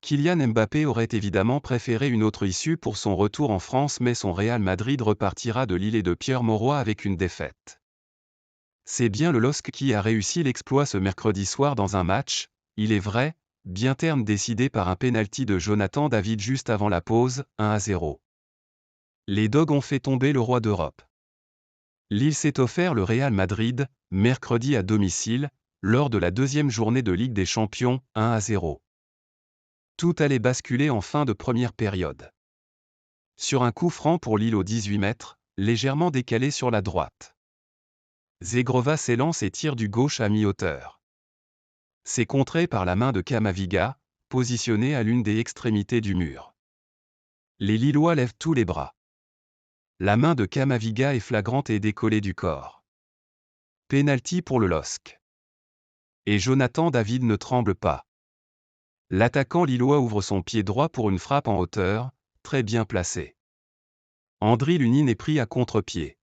Kylian Mbappé aurait évidemment préféré une autre issue pour son retour en France, mais son Real Madrid repartira de l'îlet de Pierre Mauroy avec une défaite. C'est bien le LOSC qui a réussi l'exploit ce mercredi soir dans un match, il est vrai, bien terne décidé par un pénalty de Jonathan David juste avant la pause, 1-0. Les Dogs ont fait tomber le roi d'Europe. Lille s'est offert le Real Madrid, mercredi à domicile, lors de la deuxième journée de Ligue des Champions, 1-0. Tout allait basculer en fin de première période. Sur un coup franc pour Lille au 18 mètres, légèrement décalé sur la droite. Zegrova s'élance et tire du gauche à mi-hauteur. C'est contré par la main de Camavinga, positionné à l'une des extrémités du mur. Les Lillois lèvent tous les bras. La main de Camavinga est flagrante et décollée du corps. Pénalty pour le LOSC. Et Jonathan David ne tremble pas. L'attaquant lillois ouvre son pied droit pour une frappe en hauteur, très bien placée. Andriy Lunin est pris à contre-pied.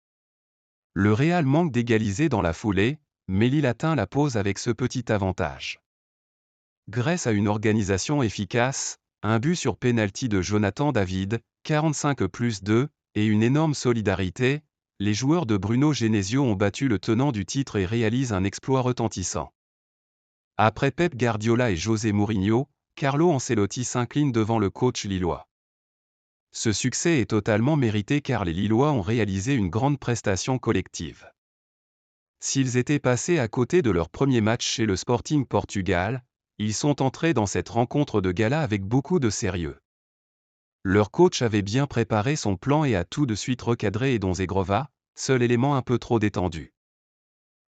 Le Real manque d'égaliser dans la foulée, mais Lille atteint la pause avec ce petit avantage. Grâce à une organisation efficace, un but sur pénalty de Jonathan David, 45+2, et une énorme solidarité, les joueurs de Bruno Genesio ont battu le tenant du titre et réalisent un exploit retentissant. Après Pep Guardiola et José Mourinho, Carlo Ancelotti s'incline devant le coach lillois. Ce succès est totalement mérité car les Lillois ont réalisé une grande prestation collective. S'ils étaient passés à côté de leur premier match chez le Sporting Portugal, ils sont entrés dans cette rencontre de gala avec beaucoup de sérieux. Leur coach avait bien préparé son plan et a tout de suite recadré Edon Zegrova, seul élément un peu trop détendu.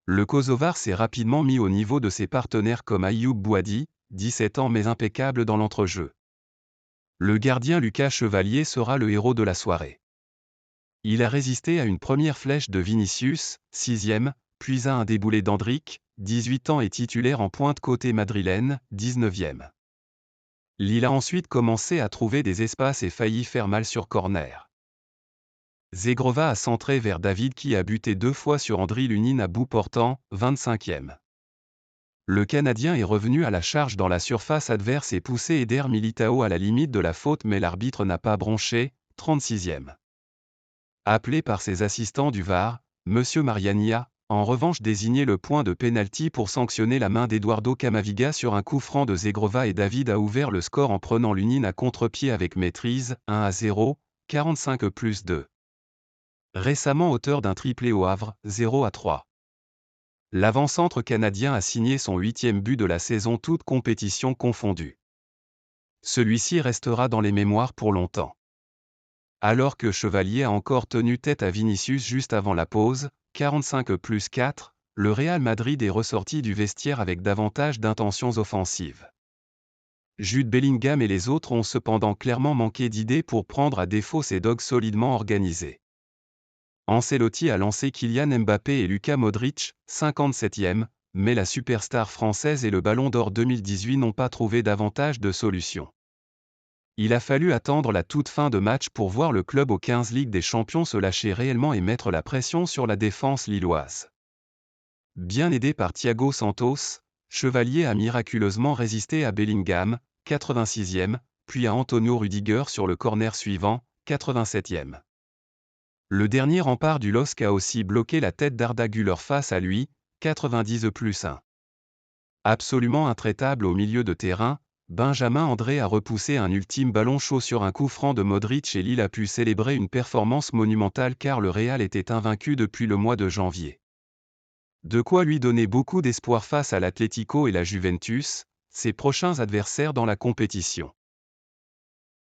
Le Kosovar s'est rapidement mis au niveau de ses partenaires comme Ayoub Bouadi, 17 ans mais impeccable dans l'entrejeu. Le gardien Lucas Chevalier sera le héros de la soirée. Il a résisté à une première flèche de Vinicius, 6e, puis à un déboulé d'Endrick, 18 ans et titulaire en pointe côté madrilène, 19e. Lille a ensuite commencé à trouver des espaces et failli faire mal sur corner. Zegrova a centré vers David qui a buté 2 fois sur Andriy Lunin à bout portant, 25e. Le Canadien est revenu à la charge dans la surface adverse et poussé Eder Militao à la limite de la faute mais l'arbitre n'a pas bronché, 36e. Appelé par ses assistants du VAR, M. Mariani a, en revanche désigné le point de pénalty pour sanctionner la main d'Eduardo Camavinga sur un coup franc de Zegrova et David a ouvert le score en prenant Lunin à contre-pied avec maîtrise, 1-0, 45+2. Récemment auteur d'un triplé au Havre, 0-3. L'avant-centre canadien a signé son 8e but de la saison toutes compétitions confondues. Celui-ci restera dans les mémoires pour longtemps. Alors que Chevalier a encore tenu tête à Vinicius juste avant la pause, 45+4, le Real Madrid est ressorti du vestiaire avec davantage d'intentions offensives. Jude Bellingham et les autres ont cependant clairement manqué d'idées pour prendre à défaut ces Dogs solidement organisés. Ancelotti a lancé Kylian Mbappé et Luka Modric, 57e, mais la superstar française et le Ballon d'Or 2018 n'ont pas trouvé davantage de solutions. Il a fallu attendre la toute fin de match pour voir le club aux 15 Ligue des Champions se lâcher réellement et mettre la pression sur la défense lilloise. Bien aidé par Thiago Santos, Chevalier a miraculeusement résisté à Bellingham, 86e, puis à Antonio Rudiger sur le corner suivant, 87e. Le dernier rempart du LOSC a aussi bloqué la tête d'Arda Güler face à lui, 90+1. Absolument intraitable au milieu de terrain, Benjamin André a repoussé un ultime ballon chaud sur un coup franc de Modric et Lille a pu célébrer une performance monumentale car le Real était invaincu depuis le mois de janvier. De quoi lui donner beaucoup d'espoir face à l'Atlético et la Juventus, ses prochains adversaires dans la compétition.